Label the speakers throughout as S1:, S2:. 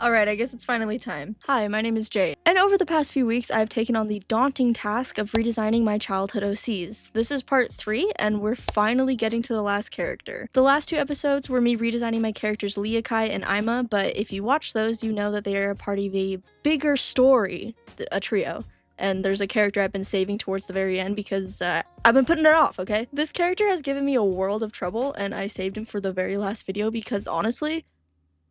S1: Alright, I guess it's finally time. Hi, my name is Jay, and over the past few weeks, I've taken on the daunting task of redesigning my childhood OCs. This is part 3, and we're finally getting to the last character. The last 2 episodes were me redesigning my characters Leakai and Ima, but if you watch those, you know that they are a part of a bigger story, a trio. And there's a character I've been saving towards the very end because I've been putting it off, okay? This character has given me a world of trouble, and I saved him for the very last video because honestly,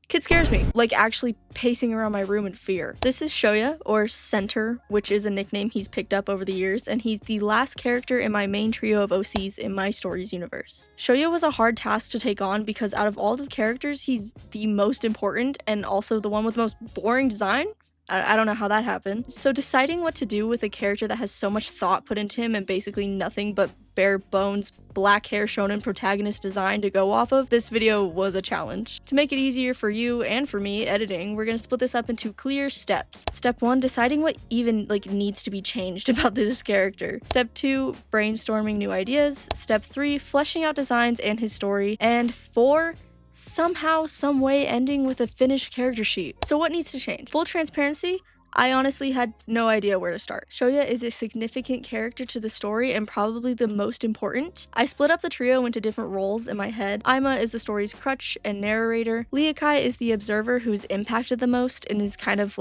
S1: kid scares me, like actually pacing around my room in fear. This is Shoya, or Center, which is a nickname he's picked up over the years, and he's the last character in my main trio of OCs in my stories universe. Shoya was a hard task to take on because out of all the characters, he's the most important and also the one with the most boring design. I don't know how that happened. So deciding what to do with a character that has so much thought put into him and basically nothing but bare bones, black hair shonen protagonist design to go off of, this video was a challenge. To make it easier for you and for me editing, we're gonna split this up into clear steps. Step 1, deciding what even needs to be changed about this character. Step 2, brainstorming new ideas. Step 3, fleshing out designs and his story. And 4, somehow, some way ending with a finished character sheet. So what needs to change? Full transparency, I honestly had no idea where to start. Shoya is a significant character to the story and probably the most important. I split up the trio into different roles in my head. Ima is the story's crutch and narrator. Leakai is the observer who's impacted the most and is kind of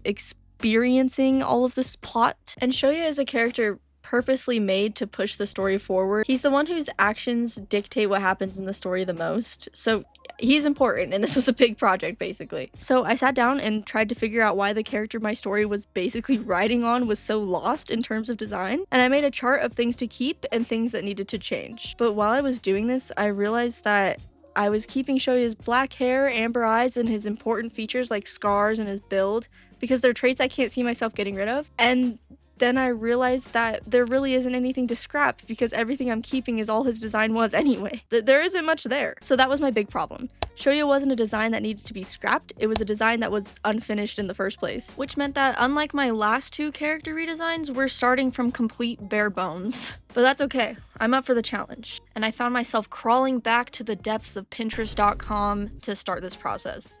S1: experiencing all of this plot. And Shoya is a character purposely made to push the story forward. He's the one whose actions dictate what happens in the story the most. So he's important, and this was a big project basically. So I sat down and tried to figure out why the character my story was basically riding on was so lost in terms of design, and I made a chart of things to keep and things that needed to change. But while I was doing this, I realized that I was keeping Shoya's black hair, amber eyes, and his important features like scars and his build because they're traits I can't see myself getting rid of. And then I realized that there really isn't anything to scrap because everything I'm keeping is all his design was anyway. There isn't much there. So that was my big problem. Shoya wasn't a design that needed to be scrapped, it was a design that was unfinished in the first place. Which meant that unlike my last 2 character redesigns, we're starting from complete bare bones. But that's okay, I'm up for the challenge. And I found myself crawling back to the depths of Pinterest.com to start this process.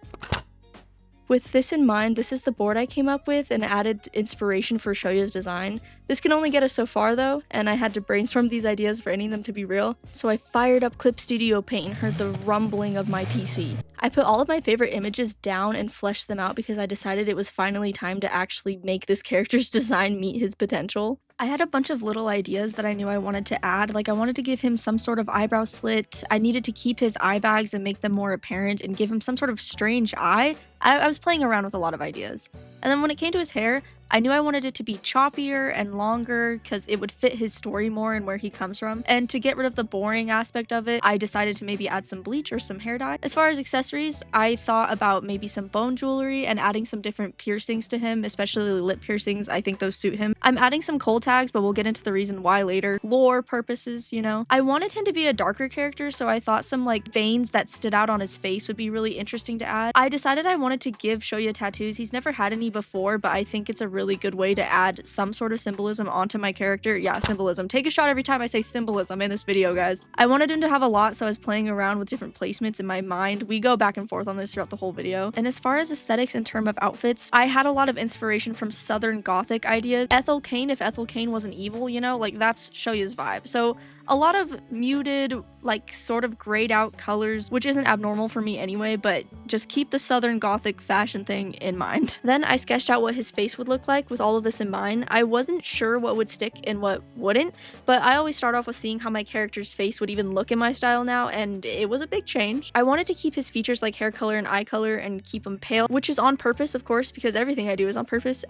S1: With this in mind, this is the board I came up with and added inspiration for Shoya's design. This can only get us so far though, and I had to brainstorm these ideas for any of them to be real, so I fired up Clip Studio Paint and heard the rumbling of my PC. I put all of my favorite images down and fleshed them out because I decided it was finally time to actually make this character's design meet his potential. I had a bunch of little ideas that I knew I wanted to add, like I wanted to give him some sort of eyebrow slit, I needed to keep his eye bags and make them more apparent and give him some sort of strange eye. I was playing around with a lot of ideas. And then when it came to his hair, I knew I wanted it to be choppier and longer because it would fit his story more and where he comes from. And to get rid of the boring aspect of it, I decided to maybe add some bleach or some hair dye. As far as accessories, I thought about maybe some bone jewelry and adding some different piercings to him, especially lip piercings. I think those suit him. I'm adding some cold tags, but we'll get into the reason why later. Lore purposes, you know. I wanted him to be a darker character, so I thought some veins that stood out on his face would be really interesting to add. I decided I wanted to give Shoya tattoos. He's never had any before, but I think it's a really good way to add some sort of symbolism onto my character. Yeah, symbolism. Take a shot every time I say symbolism in this video, guys. I wanted him to have a lot, so I was playing around with different placements in my mind. We go back and forth on this throughout the whole video. And as far as aesthetics in terms of outfits, I had a lot of inspiration from Southern Gothic ideas. Ethel Cain, if Ethel Cain wasn't evil, you know, that's Shoya's vibe. So a lot of muted, sort of grayed out colors, which isn't abnormal for me anyway, but just keep the Southern Gothic fashion thing in mind. Then I sketched out what his face would look like with all of this in mind. I wasn't sure what would stick and what wouldn't, but I always start off with seeing how my character's face would even look in my style now, and it was a big change. I wanted to keep his features like hair color and eye color and keep him pale, which is on purpose, of course, because everything I do is on purpose,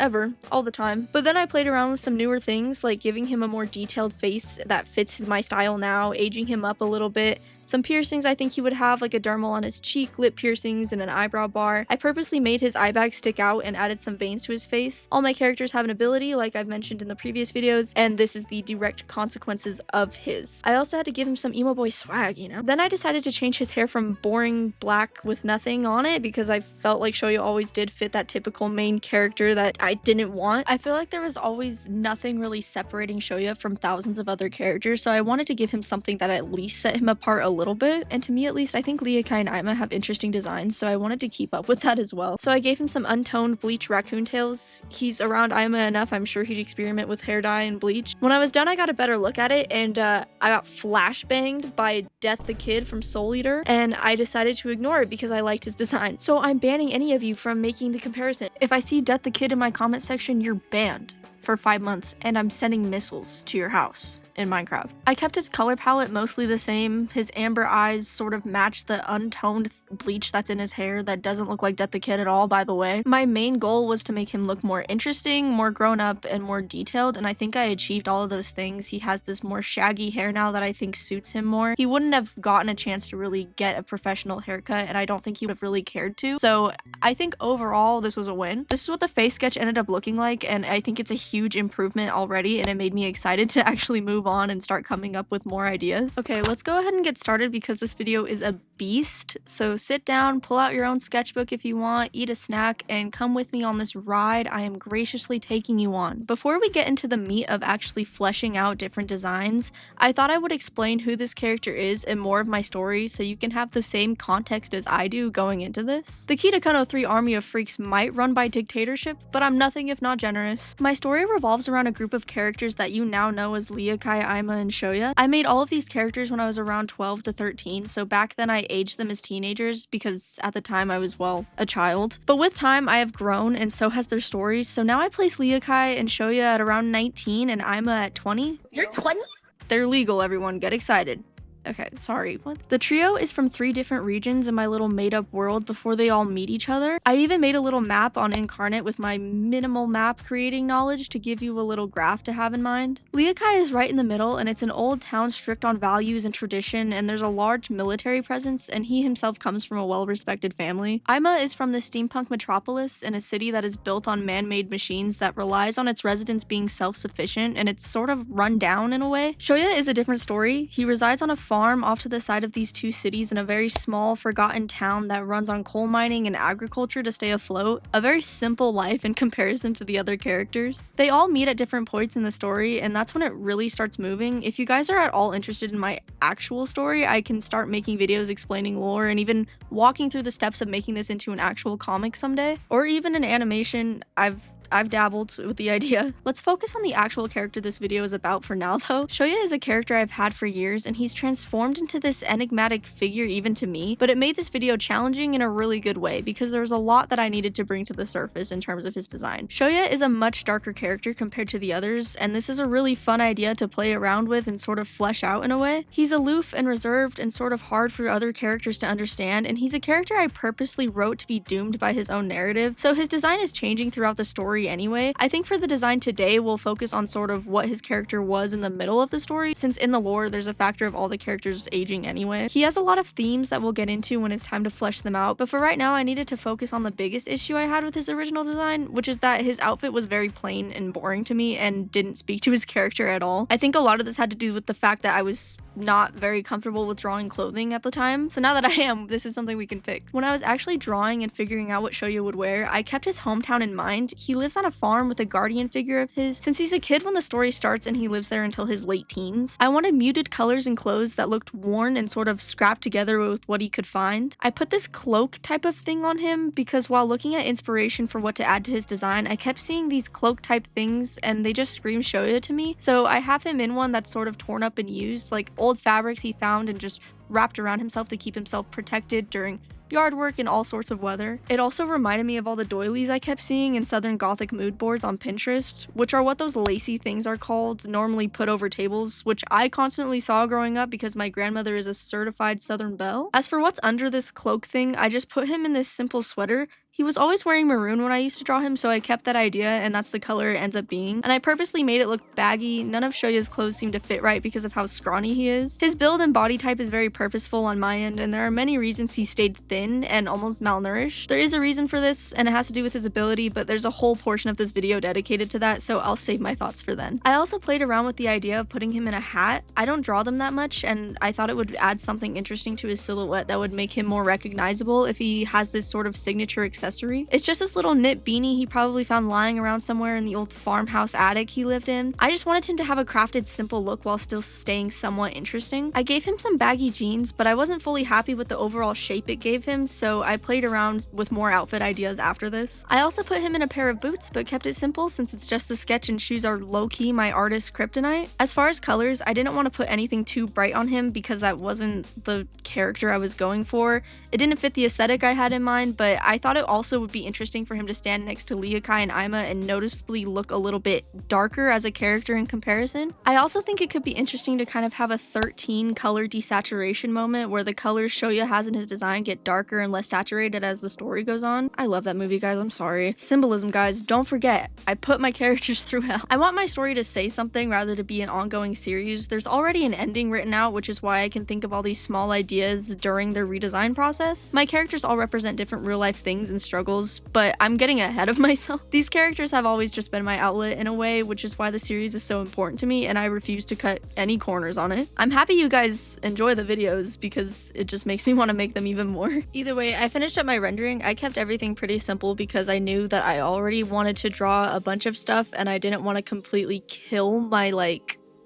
S1: all the time. But then I played around with some newer things, like giving him a more detailed face that fits my style now, aging him up a little bit, Some piercings I think he would have, like a dermal on his cheek, lip piercings, and an eyebrow bar. I purposely made his eye bag stick out and added some veins to his face. All my characters have an ability, like I've mentioned in the previous videos, and this is the direct consequences of his. I also had to give him some emo boy swag, you know? Then I decided to change his hair from boring black with nothing on it because I felt like Shoyo always did fit that typical main character that I didn't want. I feel like there was always nothing really separating Shoyo from thousands of other characters, so I wanted to give him something that at least set him apart a little bit, and to me at least, I think Leakai and Ima have interesting designs, so I wanted to keep up with that as well. So I gave him some untoned bleach raccoon tails. He's around Ima enough, I'm sure he'd experiment with hair dye and bleach. When I was done, I got a better look at it, and I got flashbanged by Death the Kid from Soul Eater, and I decided to ignore it because I liked his design. So I'm banning any of you from making the comparison. If I see Death the Kid in my comment section, you're banned for 5 months, and I'm sending missiles to your house in Minecraft. I kept his color palette mostly the same. His amber eyes sort of match the untoned bleach that's in his hair that doesn't look like Death the Kid at all, by the way. My main goal was to make him look more interesting, more grown up, and more detailed, and I think I achieved all of those things. He has this more shaggy hair now that I think suits him more. He wouldn't have gotten a chance to really get a professional haircut, and I don't think he would have really cared to. So I think overall this was a win. This is what the face sketch ended up looking like, and I think it's a huge improvement already, and it made me excited to actually move on and start coming up with more ideas. Okay, let's go ahead and get started because this video is a beast. So sit down, pull out your own sketchbook if you want, eat a snack, and come with me on this ride I am graciously taking you on. Before we get into the meat of actually fleshing out different designs, I thought I would explain who this character is and more of my story so you can have the same context as I do going into this. The Kitakano 3 army of freaks might run by dictatorship, but I'm nothing if not generous. My story revolves around a group of characters that you now know as Leakai, Ima, and Shoya. I made all of these characters when I was around 12 to 13, so back then I aged them as teenagers because at the time I was, well, a child. But with time I have grown and so has their stories, so now I place Leakai and Shoya at around 19 and Ima at 20.
S2: You're 20?
S1: They're legal, everyone, get excited. Okay, sorry, what? The trio is from 3 different regions in my little made-up world before they all meet each other. I even made a little map on Incarnate with my minimal map creating knowledge to give you a little graph to have in mind. Leakai is right in the middle, and it's an old town strict on values and tradition, and there's a large military presence, and he himself comes from a well-respected family. Ima is from the steampunk metropolis in a city that is built on man-made machines that relies on its residents being self-sufficient, and it's sort of run down in a way. Shoya is a different story. He resides on a farm off to the side of these 2 cities in a very small, forgotten town that runs on coal mining and agriculture to stay afloat. A very simple life in comparison to the other characters. They all meet at different points in the story, and that's when it really starts moving. If you guys are at all interested in my actual story, I can start making videos explaining lore and even walking through the steps of making this into an actual comic someday. Or even an animation. I've dabbled with the idea. Let's focus on the actual character this video is about for now though. Shoya is a character I've had for years and he's transformed into this enigmatic figure even to me, but it made this video challenging in a really good way because there was a lot that I needed to bring to the surface in terms of his design. Shoya is a much darker character compared to the others, and this is a really fun idea to play around with and sort of flesh out in a way. He's aloof and reserved and sort of hard for other characters to understand, and he's a character I purposely wrote to be doomed by his own narrative, so his design is changing throughout the story anyway. I think for the design today, we'll focus on sort of what his character was in the middle of the story, since in the lore, there's a factor of all the characters aging anyway. He has a lot of themes that we'll get into when it's time to flesh them out, but for right now, I needed to focus on the biggest issue I had with his original design, which is that his outfit was very plain and boring to me and didn't speak to his character at all. I think a lot of this had to do with the fact that I was not very comfortable with drawing clothing at the time, so now that I am, this is something we can fix. When I was actually drawing and figuring out what Shoya would wear, I kept his hometown in mind. He lives on a farm with a guardian figure of his. Since he's a kid when the story starts and he lives there until his late teens, I wanted muted colors and clothes that looked worn and sort of scrapped together with what he could find. I put this cloak type of thing on him because while looking at inspiration for what to add to his design, I kept seeing these cloak type things and they just scream Shoya to me. So I have him in one that's sort of torn up and used, like old fabrics he found and just wrapped around himself to keep himself protected during yard work and all sorts of weather. It also reminded me of all the doilies I kept seeing in Southern Gothic mood boards on Pinterest, which are what those lacy things are called, normally put over tables, which I constantly saw growing up because my grandmother is a certified Southern belle. As for what's under this cloak thing, I just put him in this simple sweater. He was always wearing maroon when I used to draw him, so I kept that idea, and that's the color it ends up being. And I purposely made it look baggy. None of Shoya's clothes seem to fit right because of how scrawny he is. His build and body type is very purposeful on my end, and there are many reasons he stayed thin and almost malnourished. There is a reason for this, and it has to do with his ability, but there's a whole portion of this video dedicated to that, so I'll save my thoughts for then. I also played around with the idea of putting him in a hat. I don't draw them that much, and I thought it would add something interesting to his silhouette that would make him more recognizable if he has this sort of signature accessory accessory. It's just this little knit beanie he probably found lying around somewhere in the old farmhouse attic he lived in. I just wanted him to have a crafted, simple look while still staying somewhat interesting. I gave him some baggy jeans, but I wasn't fully happy with the overall shape it gave him, so I played around with more outfit ideas after this. I also put him in a pair of boots, but kept it simple since it's just the sketch and shoes are low-key my artist's kryptonite. As far as colors, I didn't want to put anything too bright on him because that wasn't the character I was going for. It didn't fit the aesthetic I had in mind, but I thought it also would be interesting for him to stand next to Leakai and Ima and noticeably look a little bit darker as a character in comparison. I also think it could be interesting to kind of have a 13 color desaturation moment where the colors Shoya has in his design get darker and less saturated as the story goes on. I love that movie, guys, I'm sorry. Symbolism, guys, don't forget, I put my characters through hell. I want my story to say something rather to be an ongoing series. There's already an ending written out, which is why I can think of all these small ideas during the redesign process. My characters all represent different real life things and struggles, but I'm getting ahead of myself. These characters have always just been my outlet in a way, which is why the series is so important to me and I refuse to cut any corners on it. I'm happy you guys enjoy the videos because it just makes me want to make them even more. Either way, I finished up my rendering. I kept everything pretty simple because I knew that I already wanted to draw a bunch of stuff and I didn't want to completely kill my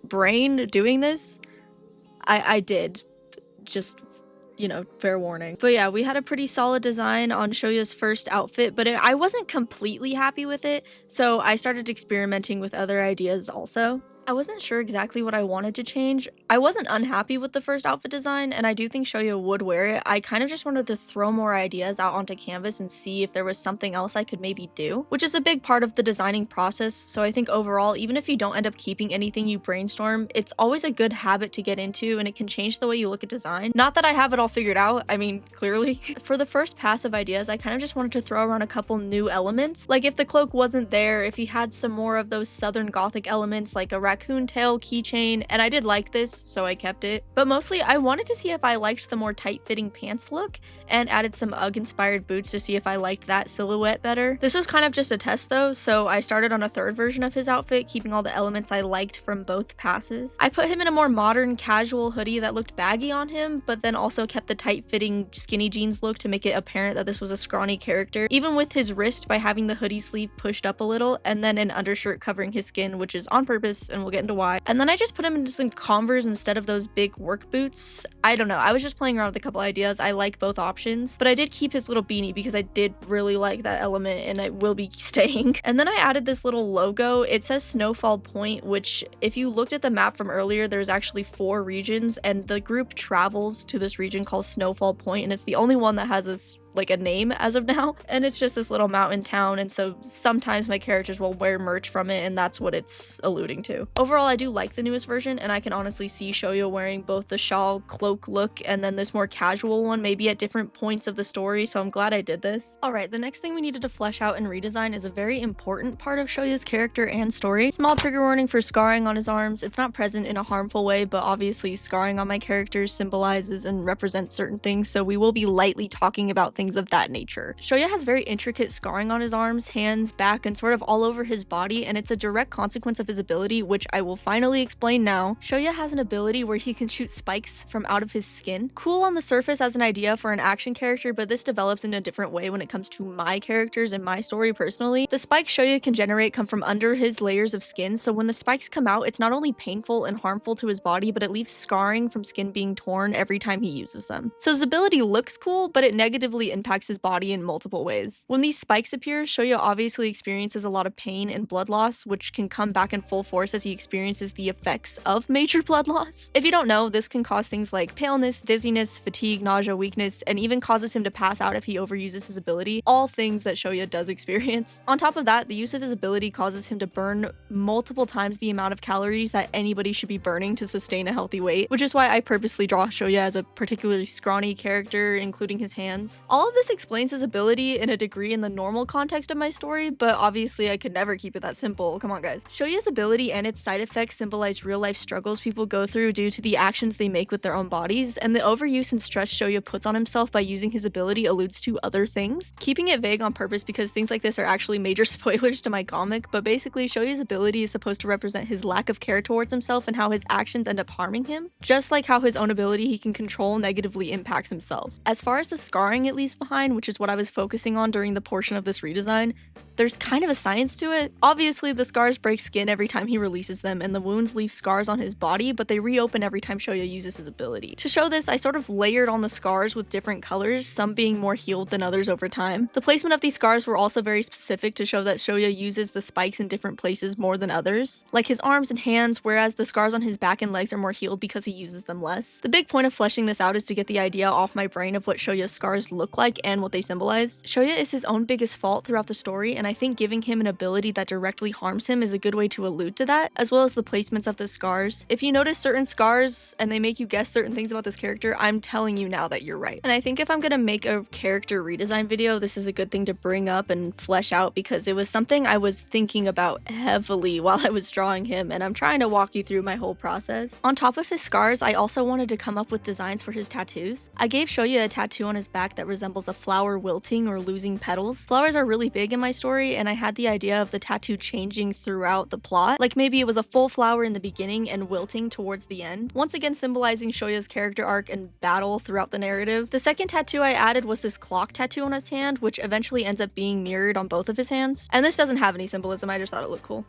S1: brain doing this. I did, just, you know, fair warning. But yeah, we had a pretty solid design on Shoya's first outfit, but I wasn't completely happy with it, so I started experimenting with other ideas also. I wasn't sure exactly what I wanted to change. I wasn't unhappy with the first outfit design, and I do think Shoya would wear it. I kind of just wanted to throw more ideas out onto canvas and see if there was something else I could maybe do, which is a big part of the designing process. So I think overall, even if you don't end up keeping anything you brainstorm, it's always a good habit to get into and it can change the way you look at design. Not that I have it all figured out, I mean, clearly. For the first pass of ideas, I kind of just wanted to throw around a couple new elements. Like if the cloak wasn't there, if he had some more of those southern gothic elements like a raccoon tail keychain, and I did like this, so I kept it. But mostly I wanted to see if I liked the more tight-fitting pants look and added some UGG-inspired boots to see if I liked that silhouette better. This was kind of just a test though, so I started on a third version of his outfit, keeping all the elements I liked from both passes. I put him in a more modern, casual hoodie that looked baggy on him, but then also kept the tight-fitting skinny jeans look to make it apparent that this was a scrawny character, even with his wrist by having the hoodie sleeve pushed up a little, and then an undershirt covering his skin, which is on purpose, and we'll get into why. And then I just put him into some Converse instead of those big work boots. I don't know, I was just playing around with a couple ideas. I like both options, but I did keep his little beanie because I did really like that element and it will be staying. And then I added this little logo. It says Snowfall Point, which if you looked at the map from earlier, there's actually 4 regions and the group travels to this region called Snowfall Point, and it's the only one that has this a name as of now, and it's just this little mountain town, and so sometimes my characters will wear merch from it, and that's what it's alluding to. Overall, I do like the newest version, and I can honestly see Shoya wearing both the shawl cloak look and then this more casual one, maybe at different points of the story, so I'm glad I did this. Alright, the next thing we needed to flesh out and redesign is a very important part of Shoya's character and story. Small trigger warning for scarring on his arms. It's not present in a harmful way, but obviously scarring on my characters symbolizes and represents certain things, so we will be lightly talking about things of that nature. Shoya has very intricate scarring on his arms, hands, back, and sort of all over his body, and it's a direct consequence of his ability, which I will finally explain now. Shoya has an ability where he can shoot spikes from out of his skin. Cool on the surface as an idea for an action character, but this develops in a different way when it comes to my characters and my story personally. The spikes Shoya can generate come from under his layers of skin, so when the spikes come out, it's not only painful and harmful to his body, but it leaves scarring from skin being torn every time he uses them. So his ability looks cool, but it negatively impacts his body in multiple ways. When these spikes appear, Shoya obviously experiences a lot of pain and blood loss, which can come back in full force as he experiences the effects of major blood loss. If you don't know, this can cause things like paleness, dizziness, fatigue, nausea, weakness, and even causes him to pass out if he overuses his ability, all things that Shoya does experience. On top of that, the use of his ability causes him to burn multiple times the amount of calories that anybody should be burning to sustain a healthy weight, which is why I purposely draw Shoya as a particularly scrawny character, including his hands. All of this explains his ability in a degree in the normal context of my story, but obviously I could never keep it that simple. Come on, guys. Shoya's ability and its side effects symbolize real-life struggles people go through due to the actions they make with their own bodies, and the overuse and stress Shoya puts on himself by using his ability alludes to other things. Keeping it vague on purpose because things like this are actually major spoilers to my comic, but basically Shoya's ability is supposed to represent his lack of care towards himself and how his actions end up harming him, just like how his own ability he can control negatively impacts himself. As far as the scarring, at least leaves behind, which is what I was focusing on during the portion of this redesign, there's kind of a science to it. Obviously, the scars break skin every time he releases them, and the wounds leave scars on his body, but they reopen every time Shoya uses his ability. To show this, I sort of layered on the scars with different colors, some being more healed than others over time. The placement of these scars were also very specific to show that Shoya uses the spikes in different places more than others, like his arms and hands, whereas the scars on his back and legs are more healed because he uses them less. The big point of fleshing this out is to get the idea off my brain of what Shoya's scars look like and what they symbolize. Shoya is his own biggest fault throughout the story, and I think giving him an ability that directly harms him is a good way to allude to that, as well as the placements of the scars. If you notice certain scars and they make you guess certain things about this character, I'm telling you now that you're right. And I think if I'm gonna make a character redesign video, this is a good thing to bring up and flesh out because it was something I was thinking about heavily while I was drawing him, and I'm trying to walk you through my whole process. On top of his scars, I also wanted to come up with designs for his tattoos. I gave Shoya a tattoo on his back that resembles a flower wilting or losing petals. Flowers are really big in my story, and I had the idea of the tattoo changing throughout the plot. Like maybe it was a full flower in the beginning and wilting towards the end, once again symbolizing Shoya's character arc and battle throughout the narrative. The second tattoo I added was this clock tattoo on his hand, which eventually ends up being mirrored on both of his hands. And this doesn't have any symbolism, I just thought it looked cool.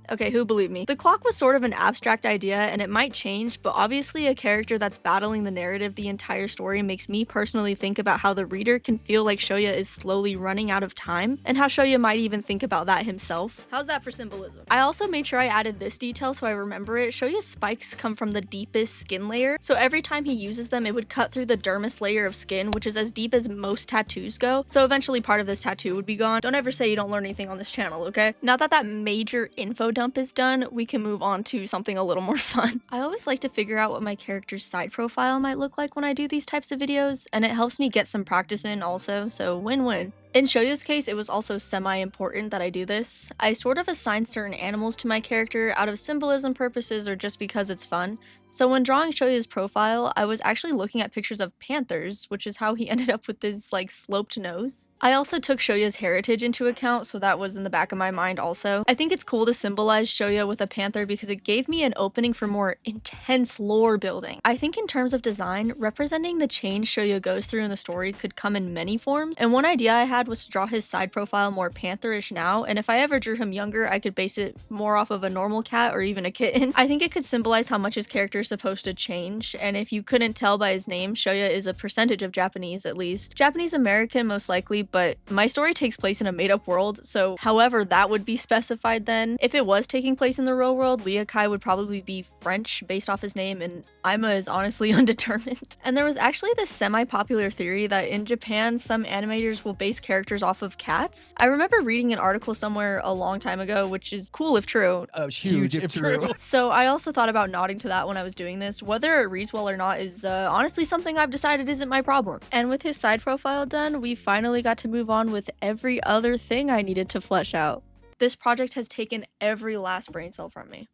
S1: Okay, who believed me? The clock was sort of an abstract idea and it might change, but obviously a character that's battling the narrative the entire story makes me personally think about how the reader can feel like Shoya is slowly running out of time, and how Shoya might even think about that himself. How's that for symbolism? I also made sure I added this detail so I remember it. Shoya's spikes come from the deepest skin layer, so every time he uses them it would cut through the dermis layer of skin, which is as deep as most tattoos go, so eventually part of this tattoo would be gone. Don't ever say you don't learn anything on this channel, okay? Now that major info dump is done, we can move on to something a little more fun. I always like to figure out what my character's side profile might look like when I do these types of videos, and it helps me get some practice in also, so win-win. In Shoya's case, it was also semi-important that I do this. I sort of assigned certain animals to my character out of symbolism purposes or just because it's fun. So when drawing Shoya's profile, I was actually looking at pictures of panthers, which is how he ended up with this like sloped nose. I also took Shoya's heritage into account, so that was in the back of my mind also. I think it's cool to symbolize Shoya with a panther because it gave me an opening for more intense lore building. I think in terms of design, representing the change Shoya goes through in the story could come in many forms, and one idea I had was to draw his side profile more pantherish now, and if I ever drew him younger, I could base it more off of a normal cat or even a kitten. I think it could symbolize how much his character is supposed to change, and if you couldn't tell by his name, Shoya is a percentage of Japanese at least. Japanese American most likely, but my story takes place in a made-up world, so however that would be specified then. If it was taking place in the real world, Liakai would probably be French based off his name, and Ima is honestly undetermined. And there was actually this semi-popular theory that in Japan, some animators will base characters off of cats. I remember reading an article somewhere a long time ago, which is cool if true.
S2: Huge if true.
S1: So I also thought about nodding to that when I was doing this. Whether it reads well or not is honestly something I've decided isn't my problem. And with his side profile done, we finally got to move on with every other thing I needed to flesh out. This project has taken every last brain cell from me.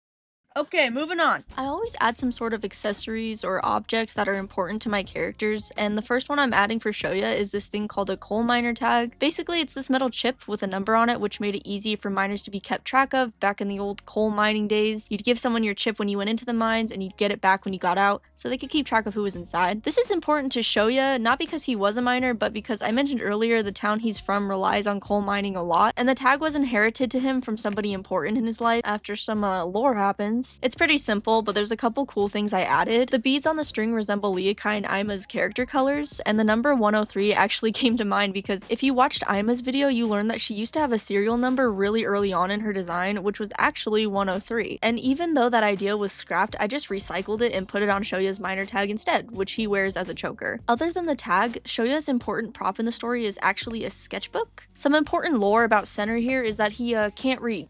S1: Okay, moving on. I always add some sort of accessories or objects that are important to my characters, and the first one I'm adding for Shoya is this thing called a coal miner tag. Basically, it's this metal chip with a number on it, which made it easy for miners to be kept track of back in the old coal mining days. You'd give someone your chip when you went into the mines, and you'd get it back when you got out, so they could keep track of who was inside. This is important to Shoya, not because he was a miner, but because I mentioned earlier the town he's from relies on coal mining a lot, and the tag was inherited to him from somebody important in his life after some lore happens. It's pretty simple, but there's a couple cool things I added. The beads on the string resemble Liakai and Ima's character colors, and the number 103 actually came to mind because if you watched Ima's video, you learned that she used to have a serial number really early on in her design, which was actually 103. And even though that idea was scrapped, I just recycled it and put it on Shoya's miner tag instead, which he wears as a choker. Other than the tag, Shoya's important prop in the story is actually a sketchbook. Some important lore about Center here is that he can't read.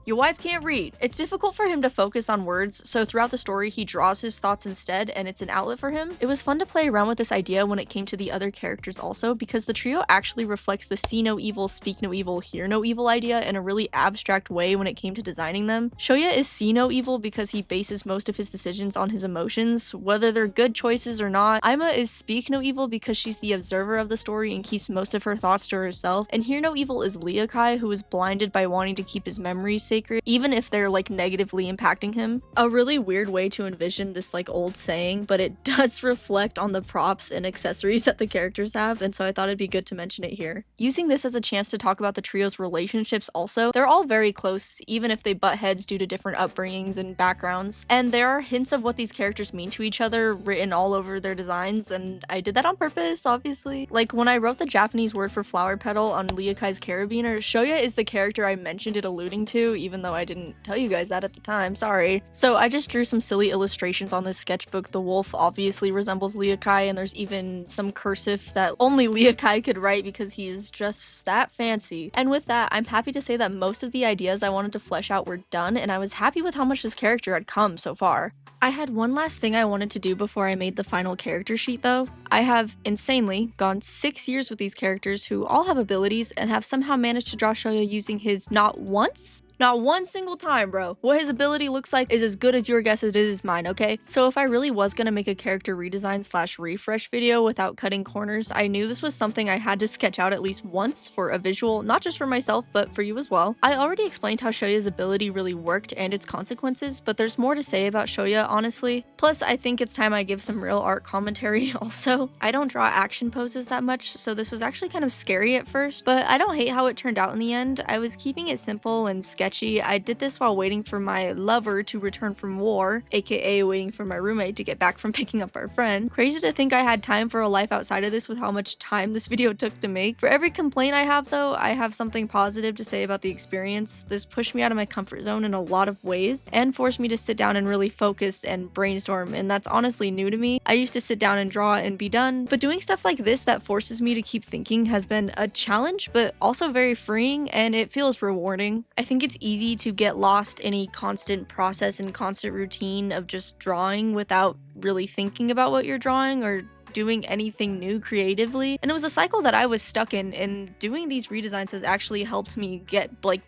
S1: Your wife can't read. It's difficult for him to focus on words, so throughout the story he draws his thoughts instead, and it's an outlet for him. It was fun to play around with this idea when it came to the other characters also, because the trio actually reflects the see no evil, speak no evil, hear no evil idea in a really abstract way when it came to designing them. Shoya is see no evil because he bases most of his decisions on his emotions, whether they're good choices or not. Ima is speak no evil because she's the observer of the story and keeps most of her thoughts to herself, and hear no evil is Liakai, who is blinded by wanting to keep his memories sacred, even if they're like negatively impacting him. A really weird way to envision this like old saying, but it does reflect on the props and accessories that the characters have, and so I thought it'd be good to mention it here. Using this as a chance to talk about the trio's relationships also, they're all very close, even if they butt heads due to different upbringings and backgrounds, and there are hints of what these characters mean to each other written all over their designs, and I did that on purpose, obviously. Like when I wrote the Japanese word for flower petal on Liakai's carabiner, Shoya is the character I mentioned it alluding to, even though I didn't tell you guys that at the time, sorry. So I just drew some silly illustrations on this sketchbook. The wolf obviously resembles Liakai, and there's even some cursive that only Liakai could write because he is just that fancy. And with that, I'm happy to say that most of the ideas I wanted to flesh out were done, and I was happy with how much this character had come so far. I had one last thing I wanted to do before I made the final character sheet though. I have, insanely, gone 6 years with these characters who all have abilities and have somehow managed to draw Shoya using his not one single time, bro. What his ability looks like is as good as your guess as it is mine, okay? So if I really was gonna make a character redesign / refresh video without cutting corners, I knew this was something I had to sketch out at least once for a visual, not just for myself, but for you as well. I already explained how Shoya's ability really worked and its consequences, but there's more to say about Shoya, honestly. Plus, I think it's time I give some real art commentary also. I don't draw action poses that much, so this was actually kind of scary at first, but I don't hate how it turned out in the end. I was keeping it simple and sketchy. I did this while waiting for my lover to return from war, aka waiting for my roommate to get back from picking up our friend. Crazy to think I had time for a life outside of this with how much time this video took to make. For every complaint I have though, I have something positive to say about the experience. This pushed me out of my comfort zone in a lot of ways and forced me to sit down and really focus and brainstorm, and that's honestly new to me. I used to sit down and draw and be done, but doing stuff like this that forces me to keep thinking has been a challenge, but also very freeing, and it feels rewarding. I think it's easy to get lost in a constant process and constant routine of just drawing without really thinking about what you're drawing or doing anything new creatively, and it was a cycle that I was stuck in, and doing these redesigns has actually helped me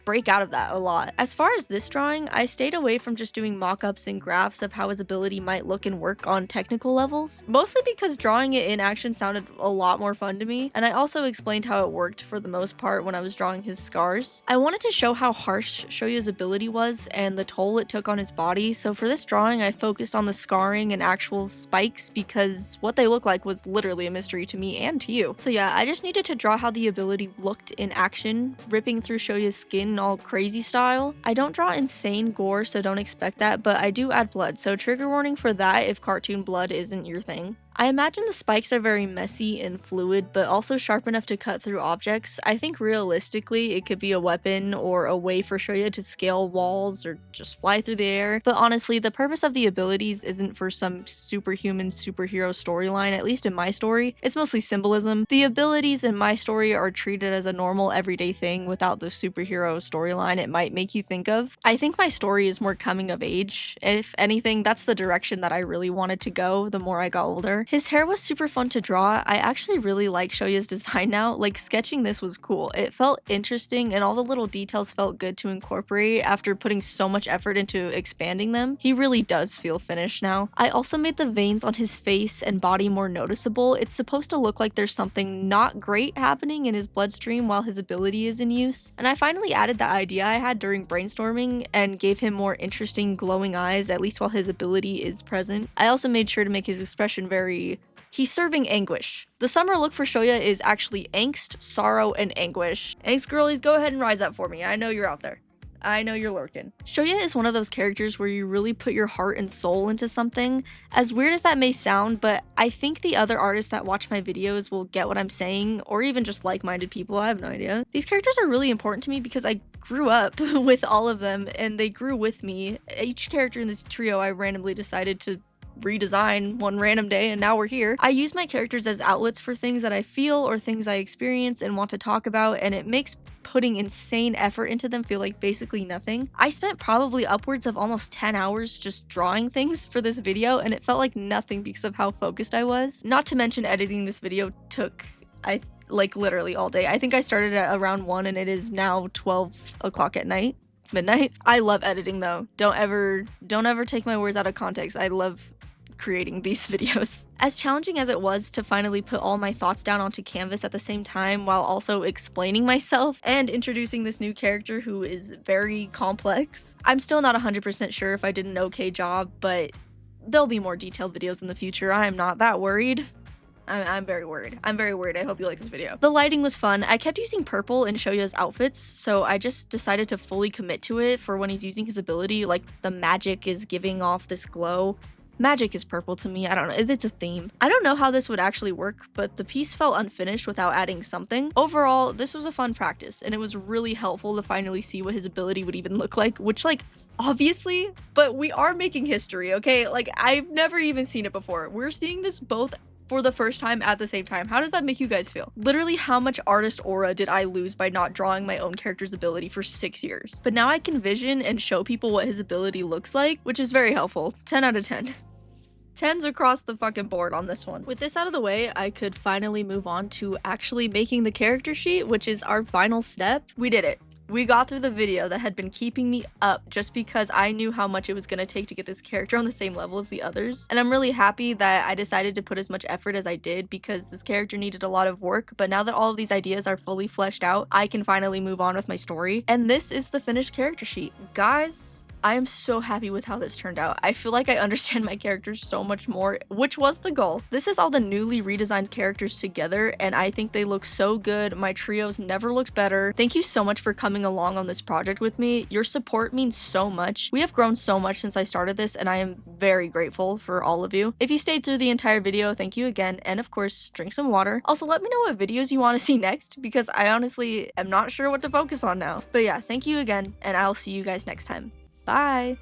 S1: break out of that a lot. As far as this drawing, I stayed away from just doing mock-ups and graphs of how his ability might look and work on technical levels, mostly because drawing it in action sounded a lot more fun to me, and I also explained how it worked for the most part when I was drawing his scars. I wanted to show how harsh Shoya's ability was and the toll it took on his body, so for this drawing I focused on the scarring and actual spikes because what they look like was literally a mystery to me and to you. So yeah, I just needed to draw how the ability looked in action, ripping through Shoya's skin all crazy style. I don't draw insane gore, so don't expect that, but I do add blood, so trigger warning for that if cartoon blood isn't your thing. I imagine the spikes are very messy and fluid, but also sharp enough to cut through objects. I think realistically it could be a weapon or a way for Shoya to scale walls or just fly through the air, but honestly the purpose of the abilities isn't for some superhuman superhero storyline, at least in my story. It's mostly symbolism. The abilities in my story are treated as a normal everyday thing without the superhero storyline it might make you think of. I think my story is more coming of age. If anything, that's the direction that I really wanted to go the more I got older. His hair was super fun to draw. I actually really like Shoya's design now. Like, sketching this was cool. It felt interesting and all the little details felt good to incorporate after putting so much effort into expanding them. He really does feel finished now. I also made the veins on his face and body more noticeable. It's supposed to look like there's something not great happening in his bloodstream while his ability is in use. And I finally added that idea I had during brainstorming and gave him more interesting glowing eyes, at least while his ability is present. I also made sure to make his expression very he's serving anguish. The summer look for Shoya is actually angst, sorrow, and anguish. Angst girlies, go ahead and rise up for me. I know you're out there. I know you're lurking. Shoya is one of those characters where you really put your heart and soul into something. As weird as that may sound, but I think the other artists that watch my videos will get what I'm saying, or even just like-minded people, I have no idea. These characters are really important to me because I grew up with all of them and they grew with me. Each character in this trio I randomly decided to redesign one random day, and now we're here. I use my characters as outlets for things that I feel or things I experience and want to talk about, and it makes putting insane effort into them feel like basically nothing. I spent probably upwards of almost 10 hours just drawing things for this video, and it felt like nothing because of how focused I was. Not to mention editing this video took literally all day. I think I started at around 1 and it is now 12 o'clock at night. It's midnight. I love editing though. Don't ever take my words out of context. I love creating these videos. As challenging as it was to finally put all my thoughts down onto canvas at the same time while also explaining myself and introducing this new character who is very complex, I'm still not 100% sure if I did an okay job, but there'll be more detailed videos in the future. I am not that worried. I'm very worried. I'm very worried. I hope you like this video. The lighting was fun. I kept using purple in Shoya's outfits, so I just decided to fully commit to it for when he's using his ability, like the magic is giving off this glow. Magic is purple to me. I don't know. It's a theme. I don't know how this would actually work, but the piece felt unfinished without adding something. Overall, this was a fun practice, and it was really helpful to finally see what his ability would even look like, which, like, obviously, but we are making history, okay? Like, I've never even seen it before. We're seeing this both for the first time at the same time. How does that make you guys feel? Literally, how much artist aura did I lose by not drawing my own character's ability for 6 years? But now I can vision and show people what his ability looks like, which is very helpful. 10 out of 10. 10s across the fucking board on this one. With this out of the way, I could finally move on to actually making the character sheet, which is our final step. We did it. We got through the video that had been keeping me up just because I knew how much it was going to take to get this character on the same level as the others. And I'm really happy that I decided to put as much effort as I did because this character needed a lot of work. But now that all of these ideas are fully fleshed out, I can finally move on with my story. And this is the finished character sheet. Guys, I am so happy with how this turned out. I feel like I understand my characters so much more, which was the goal. This is all the newly redesigned characters together, and I think they look so good. My trios never looked better. Thank you so much for coming along on this project with me. Your support means so much. We have grown so much since I started this, and I am very grateful for all of you. If you stayed through the entire video, thank you again, and of course, drink some water. Also, let me know what videos you want to see next, because I honestly am not sure what to focus on now. But yeah, thank you again, and I'll see you guys next time. Bye!